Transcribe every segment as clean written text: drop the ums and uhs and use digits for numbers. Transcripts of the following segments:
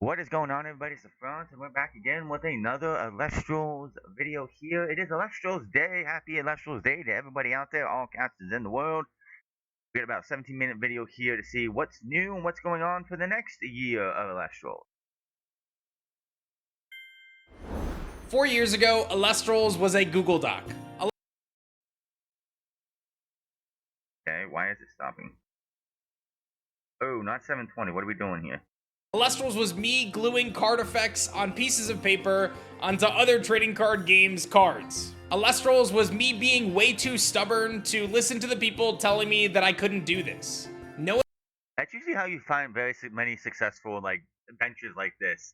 What is going on, everybody? It's the Front, and we're back again with another Elestrals video here. It is Elestrals Day. Happy Elestrals Day to everybody out there, all casters in the world. We got about a 17-minute video here to see what's new and what's going on for the next year of Elestrals. 4 years ago, Elestrals was a Google Doc. Okay, why is it stopping? Oh, not 720. What are we doing here? Elestrals was me gluing card effects on pieces of paper onto other trading card games' cards. Elestrals was me being way too stubborn to listen to the people telling me that I couldn't do this. That's usually how you find many successful adventures like this.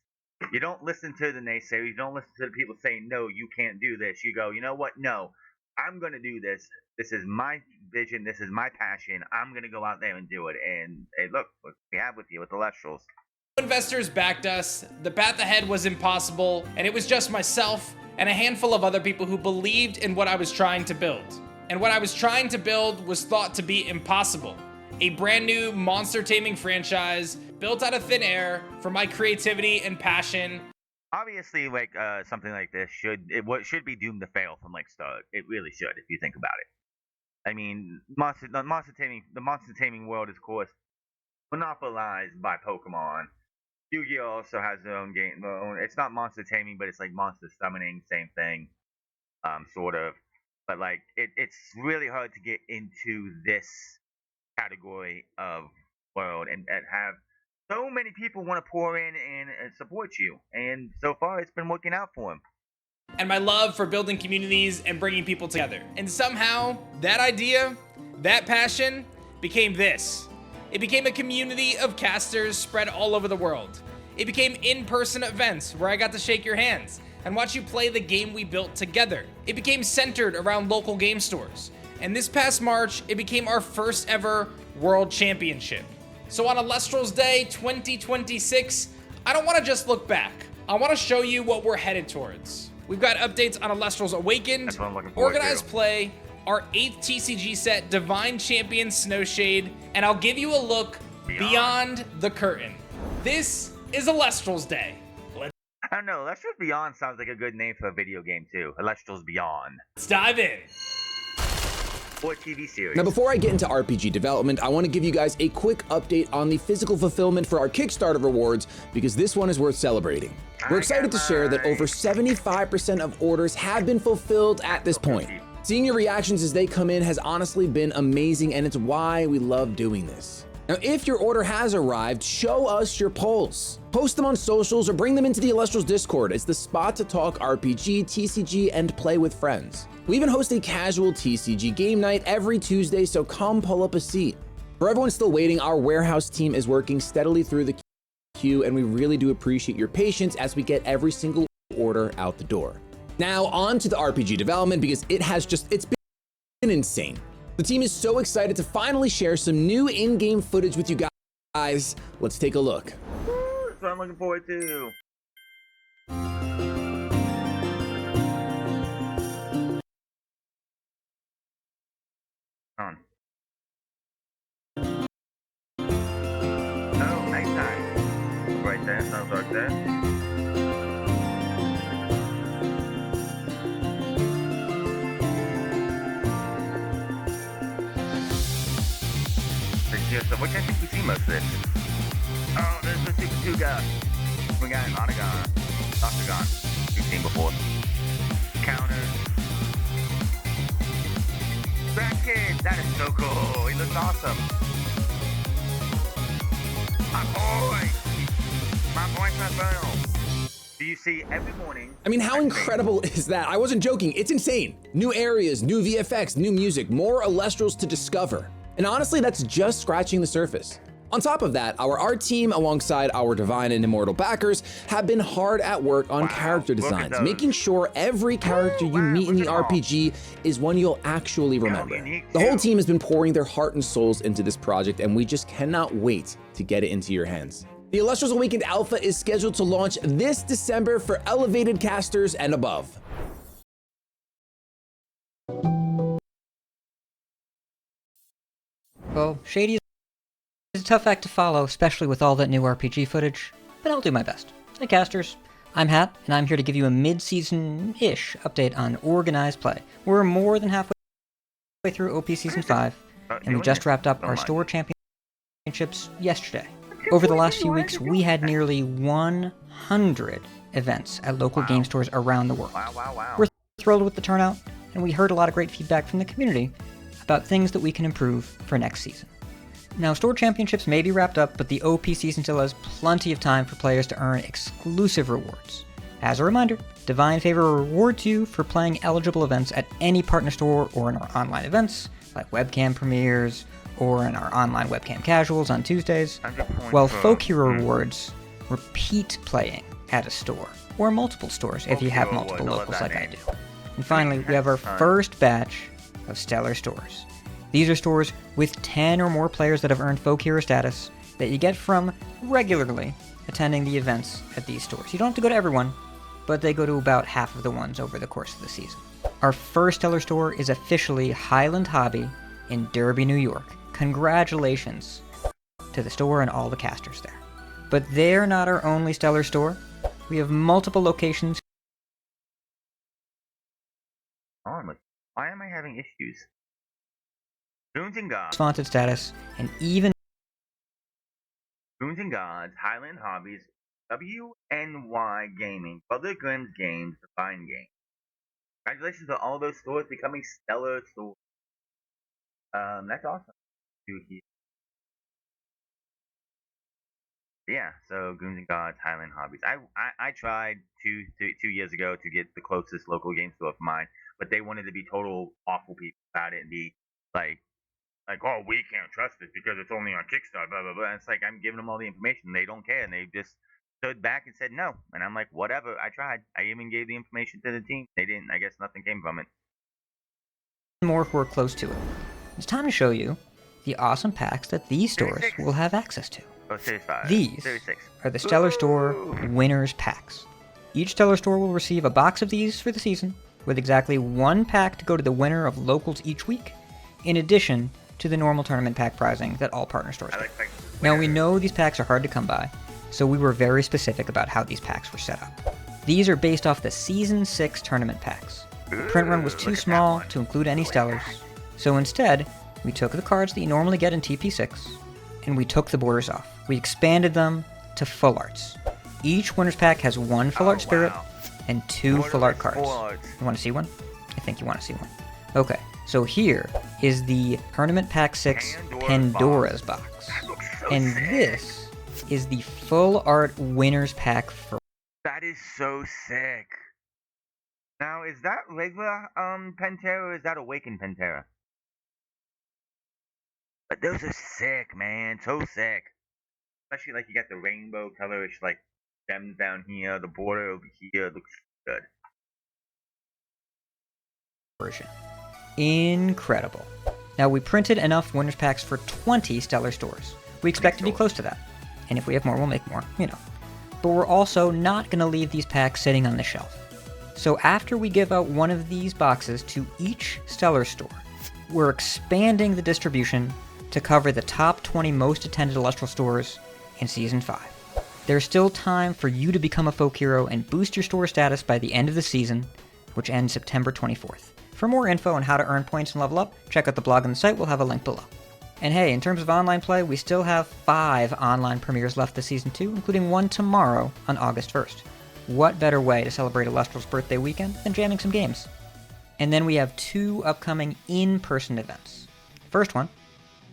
You don't listen to the naysayers. You don't listen to the people saying, no, you can't do this. You go, you know what? No, I'm going to do this. This is my vision. This is my passion. I'm going to go out there and do it. And hey, look what we have with you with the Elestrals. Investors backed us, the path ahead was impossible, and it was just myself and a handful of other people who believed in what I was trying to build. And what I was trying to build was thought to be impossible. A brand new monster taming franchise built out of thin air for my creativity and passion. Obviously, something like this should be doomed to fail from start. It really should, if you think about it. I mean, the monster taming world is, of course, monopolized by Pokemon. Yu-Gi-Oh! Also has their own game. It's not monster taming, but it's like monster summoning, same thing, sort of. But it's really hard to get into this category of world and have so many people want to pour in and support you. And so far, it's been working out for them. And my love for building communities and bringing people together. And somehow, that idea, that passion, became this. It became a community of casters spread all over the world. It became in-person events where I got to shake your hands and watch you play the game we built together. It became centered around local game stores. And this past March, it became our first ever World Championship. So on Elestrals Day 2026, I don't want to just look back. I want to show you what we're headed towards. We've got updates on Elestrals Awakened, Organized Play, our 8th TCG set, Divine Champion Snowshade, and I'll give you a look beyond the curtain. This is Elestrals Day. I don't know, Elestrals Beyond sounds like a good name for a video game too. Elestrals Beyond. Let's dive in. Or TV series. Now, before I get into RPG development, I want to give you guys a quick update on the physical fulfillment for our Kickstarter rewards, because this one is worth celebrating. We're excited to share that over 75% of orders have been fulfilled at this point. Seeing your reactions as they come in has honestly been amazing, and it's why we love doing this. Now, if your order has arrived, show us your polls. Post them on socials or bring them into the Elestrals Discord. It's the spot to talk RPG, TCG, and play with friends. We even host a casual TCG game night every Tuesday, so come pull up a seat. For everyone still waiting, our warehouse team is working steadily through the queue, and we really do appreciate your patience as we get every single order out the door. Now on to the RPG development, because it's been insane. The team is so excited to finally share some new in-game footage with you guys. Let's take a look. That's what I'm looking forward to. On. Oh, nighttime. Right there, sounds like that. So which I think we've seen most of this. Oh, there's the Super 2 guy. We got an Octagon. We've seen before. Counter. That kid, that is so cool. He looks awesome. My boy Transferal. Do you see every morning? I mean, how incredible is that? I wasn't joking, it's insane. New areas, new VFX, new music, more Elestrals to discover. And honestly, that's just scratching the surface. On top of that, our art team, alongside our Divine and Immortal backers, have been hard at work on character designs, making sure every character you meet in the RPG is one you'll actually remember. The whole team has been pouring their heart and souls into this project, and we just cannot wait to get it into your hands. The Elestrals Awakened Alpha is scheduled to launch this December for elevated casters and above. Well, Shady is a tough act to follow, especially with all that new RPG footage. but I'll do my best. Hey casters, I'm Hat, and I'm here to give you a mid-season-ish update on organized play. We're more than halfway through OP Season 5, and we just wrapped up our store championships yesterday. Over the last few weeks, we had nearly 100 events at local game stores around the world. We're thrilled with the turnout, and we heard a lot of great feedback from the community about things that we can improve for next season. Now, store championships may be wrapped up, but the OP season still has plenty of time for players to earn exclusive rewards. As a reminder, Divine Favor rewards you for playing eligible events at any partner store or in our online events, like webcam premieres, or in our online webcam casuals on Tuesdays, while Folk Hero rewards repeat playing at a store, or multiple stores if you have multiple locals like I do. And finally, we have our first batch of Stellar stores. These are stores with 10 or more players that have earned Folk Hero status that you get from regularly attending the events at these stores. You don't have to go to everyone, but they go to about half of the ones over the course of the season. Our first Stellar store is officially Highland Hobby in Derby, New York. Congratulations to the store and all the casters there. But they're not our only Stellar store. We have multiple locations. Why am I having issues? Goons and Gods. Vaunted status, and even Goons and Gods, Highland Hobbies, WNY Gaming, Brother Grimm's Games, Divine Games. Congratulations to all those stores becoming Stellar stores. That's awesome. Yeah, so Goons and Gods, Highland Hobbies. I tried two years ago to get the closest local game store of mine, but they wanted to be total awful people about it and be like, oh, we can't trust it because it's only on Kickstarter, blah, blah, blah. And it's like, I'm giving them all the information. They don't care. And they just stood back and said no. And I'm like, whatever. I tried. I even gave the information to the team. They didn't. I guess nothing came from it. more who are close to it. It's time to show you the awesome packs that these stores will have access to. Oh, Series 5. These Series 6. are the Stellar Store Winners Packs. Each Stellar Store will receive a box of these for the season, with exactly one pack to go to the winner of locals each week, in addition to the normal tournament pack prizing that all partner stores get. Now, we know these packs are hard to come by, so we were very specific about how these packs were set up. These are based off the Season 6 tournament packs. The print run was too small to include any Stellars, so instead, we took the cards that you normally get in TP6, and we took the borders off. We expanded them to full arts. Each winner's pack has one full art spirit and two full art cards. You want to see one? I think you want to see one. Okay, so here is the Tournament Pack 6 Pandora's box. And this is the full art winner's pack for... That is so sick. Now, is that regular Pantera or is that Awakened Pantera? But those are sick, man. So sick. Especially like you got the rainbow colorish like stems down here, the border over here looks good. Version. Incredible. Now, we printed enough winners packs for 20 Stellar stores. We expect to be close to that. And if we have more, we'll make more, you know. But we're also not going to leave these packs sitting on the shelf. So after we give out one of these boxes to each Stellar store, we're expanding the distribution to cover the top 20 most attended Elestral stores in Season 5. There's still time for you to become a folk hero and boost your store status by the end of the season, which ends September 24th. For more info on how to earn points and level up, check out the blog on the site, we'll have a link below. And hey, in terms of online play, we still have 5 online premieres left this Season 2, including one tomorrow on August 1st. What better way to celebrate Elestral's birthday weekend than jamming some games? And then we have 2 upcoming in-person events. First one,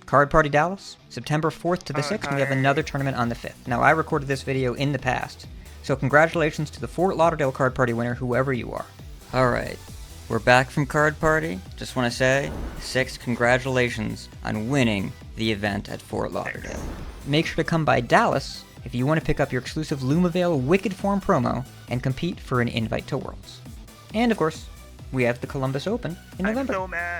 Card Party Dallas, September 4th to the 6th, and we have another tournament on the 5th. Now, I recorded this video in the past, so congratulations to the Fort Lauderdale Card Party winner, whoever you are. Alright, we're back from Card Party. Just want to say, 6, congratulations on winning the event at Fort Lauderdale. Make sure to come by Dallas if you want to pick up your exclusive Lumavale Wicked Form promo and compete for an invite to Worlds. And of course, we have the Columbus Open in November.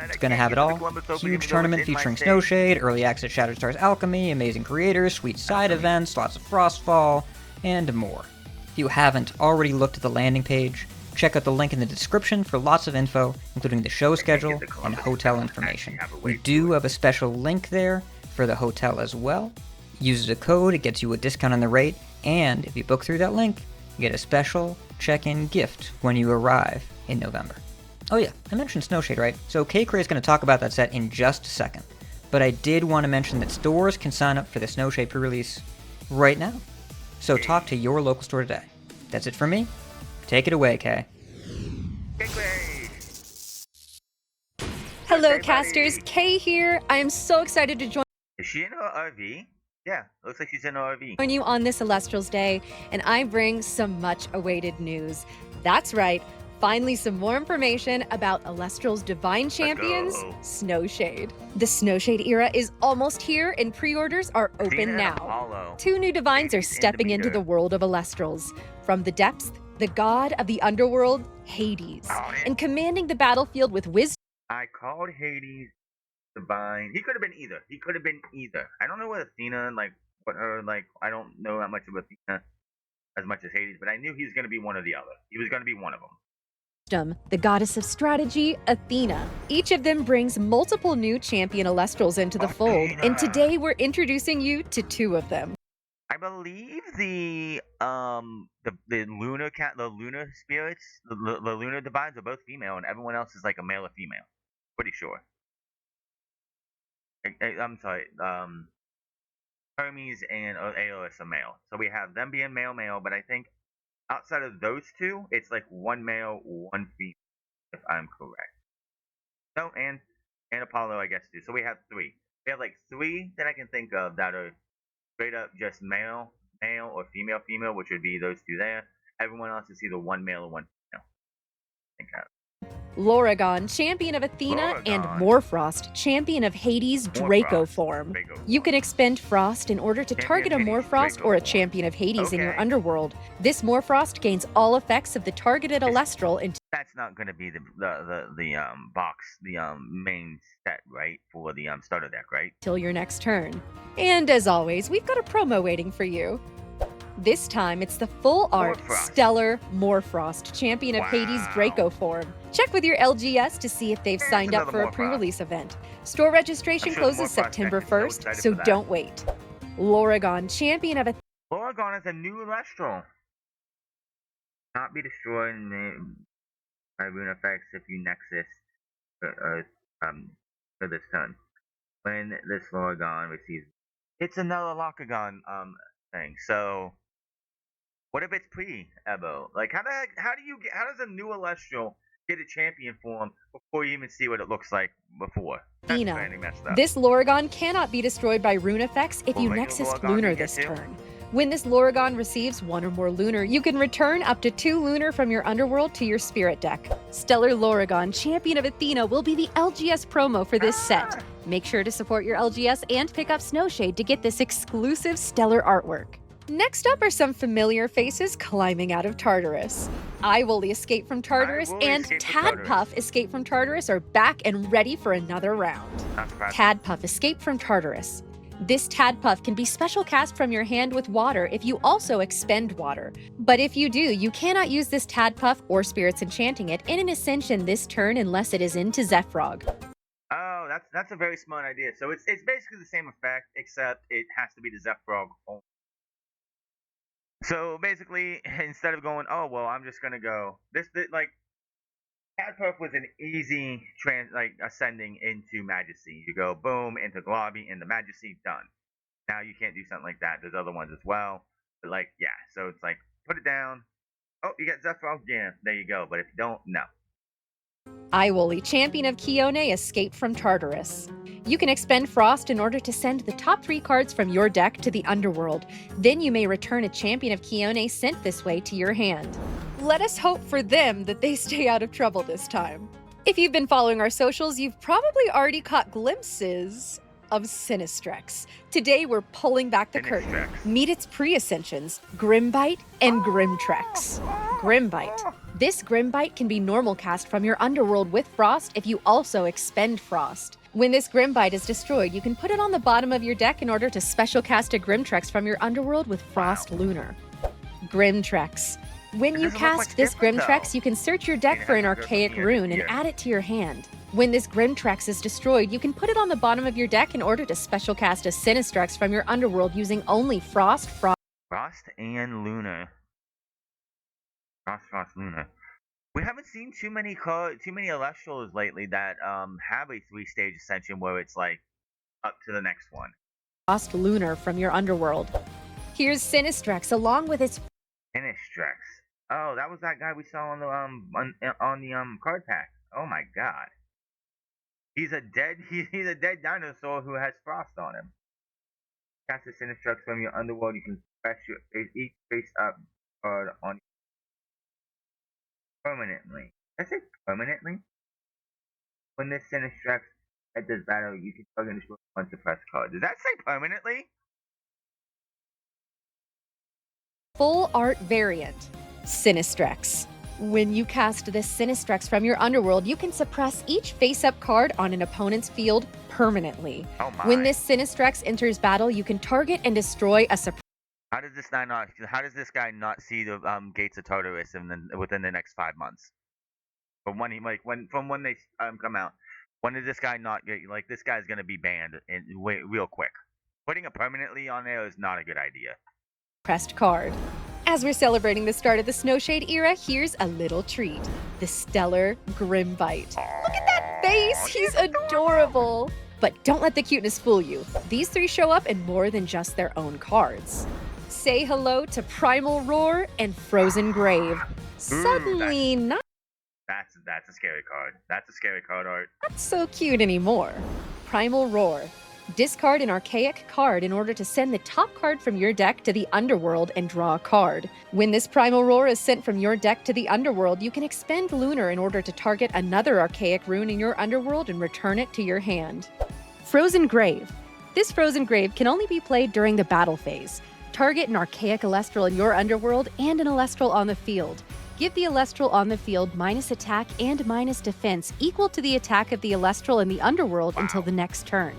It's going to have it all. Huge tournament featuring Snowshade, early access Shattered Stars Alchemy, amazing creators, sweet side events, lots of Frostfall, and more. If you haven't already looked at the landing page, check out the link in the description for lots of info, including the show schedule and hotel information. We do have a special link there for the hotel as well. Use the code, it gets you a discount on the rate, And if you book through that link, you get a special check-in gift when you arrive in November. Oh yeah, I mentioned Snowshade, right? So K-Cray is going to talk about that set in just a second. But I did want to mention that stores can sign up for the Snowshade pre-release right now. So talk to your local store today. That's it for me. Take it away, Kay. Hello, casters. Kay here. I am so excited to join Is she in her RV? Yeah, looks like she's in her RV. you on this Elestrals Day, and I bring some much-awaited news. That's right. Finally, some more information about Elestral's divine champions, go. Snowshade. The Snowshade era is almost here, and pre-orders are open Athena and now. Apollo. 2 new divines are Hades and stepping into Demeter. the world of Elestrals. From the depths, the god of the underworld, Hades, Oh, yeah. and commanding the battlefield with wisdom. I called Hades divine. He could have been either. I don't know what Athena, I don't know that much of Athena as much as Hades, but I knew he was going to be one or the other. He was going to be one of them. The goddess of strategy, Athena. Each of them brings multiple new champion Elestrals into the fold, and Athena. today we're introducing you to 2 of them. I believe the lunar spirits, the lunar divines are both female, and everyone else is like a male or female. Pretty sure. I'm sorry. Hermes and Aeolus are male, so we have them being male, but I think outside of those 2, it's like 1 male, 1 female, if I'm correct. No, and Apollo, I guess, too. So we have 3. We have like 3 that I can think of that are straight up just male, or female, which would be those 2 there. Everyone else is either 1 male or 1 female. I think Loragon, champion of Athena, and Morfrost, champion of Hades, Draco Morfrost, form. Draco You form. can expend Frost in order to Champion target a of Hades, Morfrost Draco or a form. champion of Hades in your Okay. underworld. This Morfrost gains all effects of the targeted Elestral That's not going to be the box, the main set, right, for the starter deck, right? until your next turn. And as always, we've got a promo waiting for you. This time, it's the full art Morfrost. Stellar Morfrost, champion of Hades Wow. Draco form. Check with your LGS to see if they've There's signed up another for a Morfrost. pre-release event. Store registration I'm sure the closes Morfrost September deck is so 1st, excited so for that. don't wait. Loragon, champion of Lorgon is a new Elestral. Not be destroyed by rune effects if you nexus for this turn. When this Lorgon receives, it's another Locagon thing. So what if it's pre-Ebo? Like how does a new Elestral get a champion form before you even see what it looks like before? That's Athena. kinda messed up. This Loragon cannot be destroyed by rune effects if Well, you regular Nexus Loragon Lunar can get this too. turn. When this Loragon receives 1 or more Lunar, you can return up to 2 Lunar from your underworld to your spirit deck. Stellar Loragon, champion of Athena, will be the LGS promo for this set. Make sure to support your LGS and pick up Snowshade to get this exclusive stellar artwork. Next up are some familiar faces climbing out of Tartarus. Iwooly Escape from Tartarus Iwooly and Escape from Tartarus. Tadpuff Escape from Tartarus are back and ready for another round. Not surprising. Tadpuff Escape from Tartarus. This Tadpuff can be special cast from your hand with water if you also expend water. But if you do, you cannot use this Tadpuff or Spirits Enchanting it in an Ascension this turn unless it is into Zephyrog. Oh, that's a very smart idea. So it's basically the same effect, except it has to be the Zephyrog only. So basically, instead of going, oh well, I'm just gonna go like Tadpuff was an easy ascending into Majesty. You go boom into Globby into Majesty, done. Now you can't do something like that. There's other ones as well, but so it's like put it down. Oh, you got Zephyrog, yeah, there you go. But if you don't, no. Iwooly, champion of Kione, Escape from Tartarus. You can expend Frost in order to send the top 3 cards from your deck to the underworld. Then you may return a champion of Kione sent this way to your hand. Let us hope for them that they stay out of trouble this time. If you've been following our socials, you've probably already caught glimpses of Sinistrex. Today we're pulling back the curtain. Sinistrex. Meet its pre-ascensions, Grimbite and Grimtrex. Grimbite. This Grimbite can be normal cast from your underworld with Frost if you also expend Frost. When this Grimbite is destroyed, you can put it on the bottom of your deck in order to special cast a Grimtrex from your underworld with Frost Lunar. Grimtrex. When It you doesn't look cast much this different, Grimtrex, though. you can search your deck for an archaic rune and add it to your hand. When this Grimtrex is destroyed, you can put it on the bottom of your deck in order to special cast a Sinistrex from your underworld using only Frost, Frost and Lunar. Frost, Lunar. We haven't seen too many Elestrals lately that have a 3-stage ascension where it's like up to the next one. Frost Lunar from your underworld. Here's Sinistrex along with its Innistrix. Oh, that was that guy we saw on the card pack. Oh my god. He's a dead dinosaur who has frost on him. Cast a Sinistrex from your underworld. You can press each face up card on permanently. That's it, permanently. When this Sinistrex enters battle, you can target and destroy a bunch of press cards. Does that say permanently? full art variant, Sinistrex. When you cast this Sinistrex from your underworld, you can suppress each face-up card on an opponent's field permanently. Oh my. When this Sinistrex enters battle, you can target and destroy a suppress. How does this guy not see the gates of Tartarus within the next 5 months? From when they come out, when did this guy not get this guy's gonna be banned real quick? Putting it permanently on there is not a good idea. Pressed card. As we're celebrating the start of the Snowshade era, here's a little treat. The Stellar Grimbite. Look at that face! He's adorable! But don't let the cuteness fool you. These three show up in more than just their own cards. Say hello to Primal Roar and Frozen Grave. Suddenly not That's a scary card. That's a scary card art. so cute anymore. Primal Roar. Discard an archaic card in order to send the top card from your deck to the underworld and draw a card. When this Primal Roar is sent from your deck to the underworld, you can expend Lunar in order to target another archaic rune in your underworld and return it to your hand. Frozen Grave. This Frozen Grave can only be played during the battle phase. Target an archaic Elestral in your underworld and an Elestral on the field. Give the Elestral on the field minus attack and minus defense equal to the attack of the Elestral in the underworld until the next turn.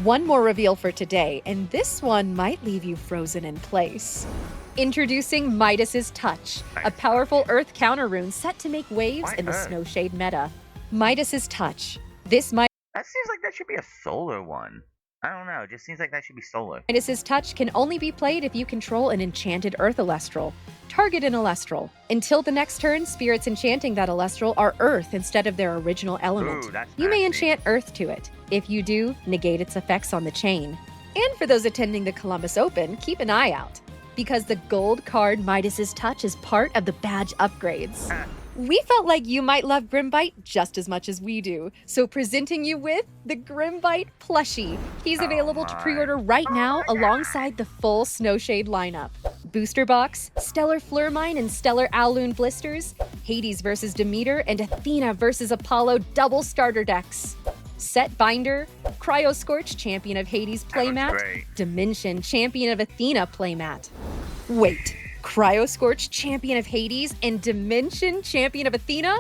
One more reveal for today, and this one might leave you frozen in place. Introducing Midas's Touch, a powerful Earth counter rune set to make waves in the Snowshade meta. Midas's Touch. That seems like that should be a solar one. I don't know. It just seems like that should be solar. Midas's Touch can only be played if you control an enchanted Earth Elestral. Target an Elestral. Until the next turn, spirits enchanting that Elestral are Earth instead of their original element. Ooh, that's you may nasty. enchant Earth to it. If you do, negate its effects on the chain. And for those attending the Columbus Open, keep an eye out, because the gold card Midas's Touch is part of the badge upgrades. We felt like you might love Grimbite just as much as we do, so presenting you with the Grimbite plushie. He's available to pre-order right now alongside the full Snowshade lineup. Booster Box, Stellar Flurmine and Stellar Owloon blisters, Hades vs. Demeter, and Athena vs. Apollo double starter decks. Set Binder, Cryo Scorch Champion of Hades playmat, Dimension Champion of Athena playmat. Wait, Cryo Scorch Champion of Hades and Dimension Champion of Athena?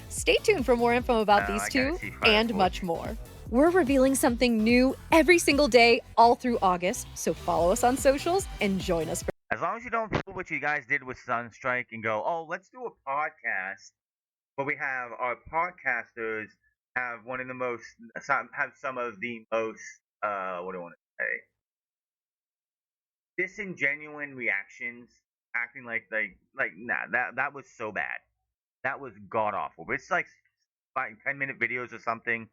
Stay tuned for more info about these two and much more. We're revealing something new every single day all through August, so follow us on socials and join us. As long as you don't pull what you guys did with Sunstrike and go, oh, let's do a podcast, but we have our podcasters have some of the most, what do I want to say? Disingenuine reactions, acting like that was so bad. That was god awful. It's like 10-minute videos or something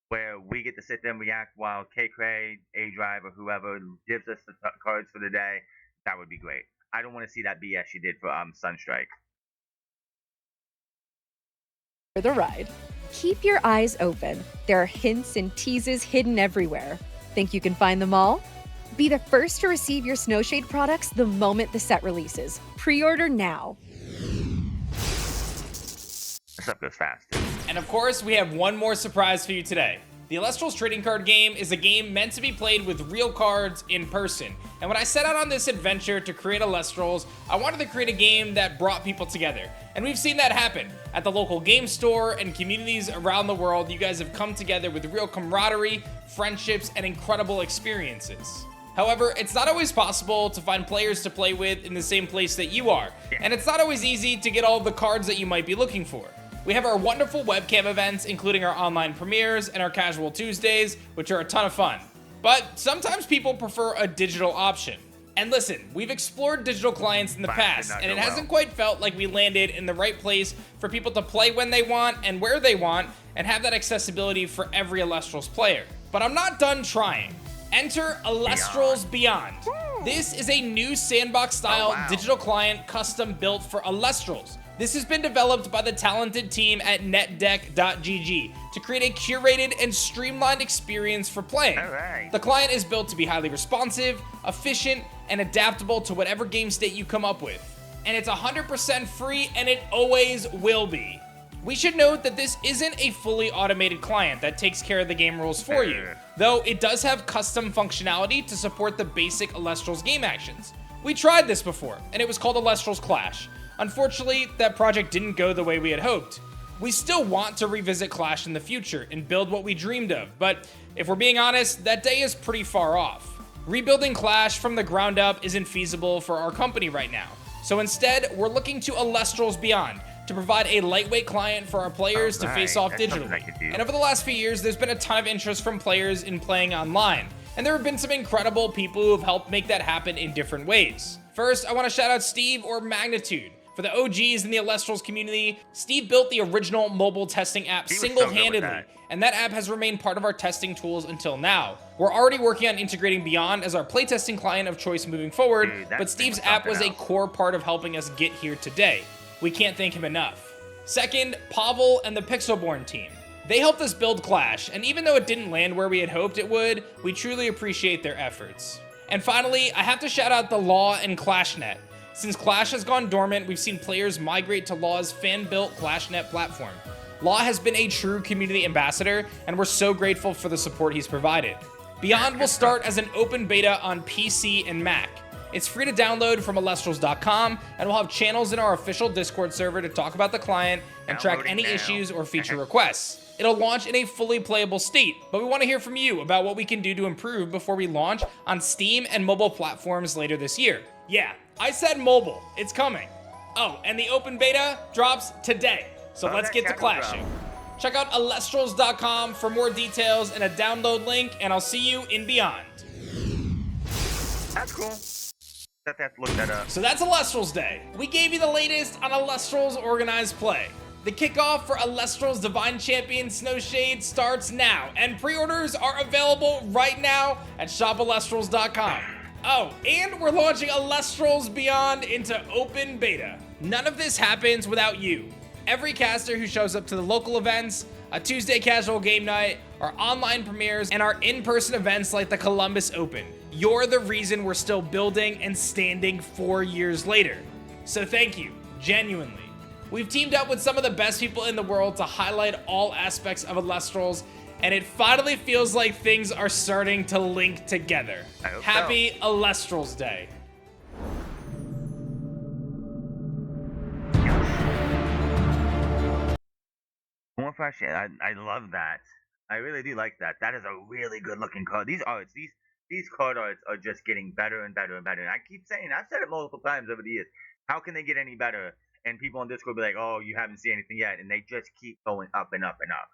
where we get to sit there and react while K-Cray, A-Drive, or whoever gives us the cards for the day. That would be great. I don't want to see that BS you did for Sunstrike. For the ride. Keep your eyes open. There are hints and teases hidden everywhere. Think you can find them all? Be the first to receive your Snowshade products the moment the set releases. Pre-order now. This stuff goes fast. And of course, we have one more surprise for you today. The Elestrals trading card game is a game meant to be played with real cards in person. And when I set out on this adventure to create Elestrals, I wanted to create a game that brought people together. And we've seen that happen. At the local game store and communities around the world, you guys have come together with real camaraderie, friendships, and incredible experiences. However, it's not always possible to find players to play with in the same place that you are. And it's not always easy to get all the cards that you might be looking for. We have our wonderful webcam events, including our online premieres and our casual Tuesdays, which are a ton of fun. But sometimes people prefer a digital option. And listen, we've explored digital clients in the But it did past, not and go it hasn't well. quite felt like we landed in the right place for people to play when they want and where they want, and have that accessibility for every Elestrals player. But I'm not done trying. Enter Elestrals Beyond. This is a new sandbox-style digital client custom built for Elestrals. This has been developed by the talented team at netdeck.gg to create a curated and streamlined experience for playing. Alright. The client is built to be highly responsive, efficient, and adaptable to whatever game state you come up with. And it's 100% free, and it always will be. We should note that this isn't a fully automated client that takes care of the game rules for you, though it does have custom functionality to support the basic Elestrals game actions. We tried this before, and it was called Elestrals Clash. Unfortunately, that project didn't go the way we had hoped. We still want to revisit Clash in the future and build what we dreamed of, but if we're being honest, that day is pretty far off. Rebuilding Clash from the ground up isn't feasible for our company right now, so instead, we're looking to Elestrals Beyond to provide a lightweight client for our players to face off That's something I digitally. could do. And over the last few years, there's been a ton of interest from players in playing online, and there have been some incredible people who have helped make that happen in different ways. First, I want to shout out Steve or Magnitude. For the OGs in the Elestrals community, Steve built the original mobile testing app He was so good with single-handedly, that. and that app has remained part of our testing tools until now. We're already working on integrating Beyond as our playtesting client of choice moving forward, Dude, that but thing Steve's was app was a something else. core part of helping us get here today. We can't thank him enough. Second, Pavel and the Pixelborn team. They helped us build Clash, and even though it didn't land where we had hoped it would, we truly appreciate their efforts. And finally, I have to shout out the Law and ClashNet. Since Clash has gone dormant, we've seen players migrate to Law's fan-built ClashNet platform. Law has been a true community ambassador, and we're so grateful for the support he's provided. Beyond will start as an open beta on PC and Mac. It's free to download from Elestrals.com, and we'll have channels in our official Discord server to talk about the client and track Downloading any now. issues or feature requests. It'll launch in a fully playable state, but we want to hear from you about what we can do to improve before we launch on Steam and mobile platforms later this year. Yeah, I said mobile. It's coming. Oh, and the open beta drops today. So let's that get to shadow clashing. Check out Elestrals.com for more details and a download link, and I'll see you in Beyond. That's cool. Have to look that up. So that's Elestrals Day. We gave you the latest on Elestrals organized play. The kickoff for Elestrals Divine Champion Snowshade starts now, and pre-orders are available right now at shopelestrals.com. Oh, and we're launching Elestrals Beyond into open beta. None of this happens without you. Every caster who shows up to the local events, a Tuesday casual game night, our online premieres, and our in-person events like the Columbus Open. You're the reason we're still building and standing 4 years later. So thank you, genuinely. We've teamed up with some of the best people in the world to highlight all aspects of Elestrals, and it finally feels like things are starting to link together. I hope Happy Elestrals Day. More fresh. I love that. I really do like that. That is a really good looking card. These arts, these card arts are just getting better and better and better. And I keep saying, I've said it multiple times over the years. How can they get any better? And people on Discord be like, "Oh, you haven't seen anything yet," and they just keep going up and up and up.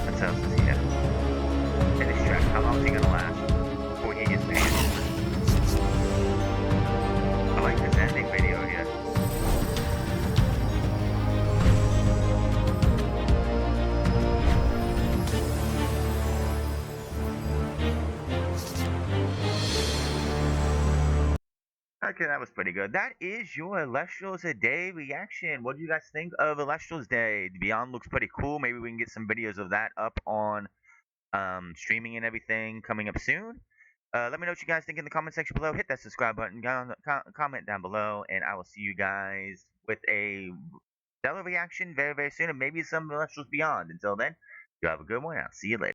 What else is here? And this track, how long is he gonna last before he gets banned? I like this ending video here. Okay, that was pretty good. That is your Elestrals a Day reaction. What do you guys think of Elestrals Day? Beyond looks pretty cool. Maybe we can get some videos of that up on streaming and everything coming up soon. Let me know what you guys think in the comment section below. Hit that subscribe button, comment down below, and I will see you guys with a stellar reaction very, very soon, and maybe some Elestrals Beyond. Until then, you have a good one. I'll see you later.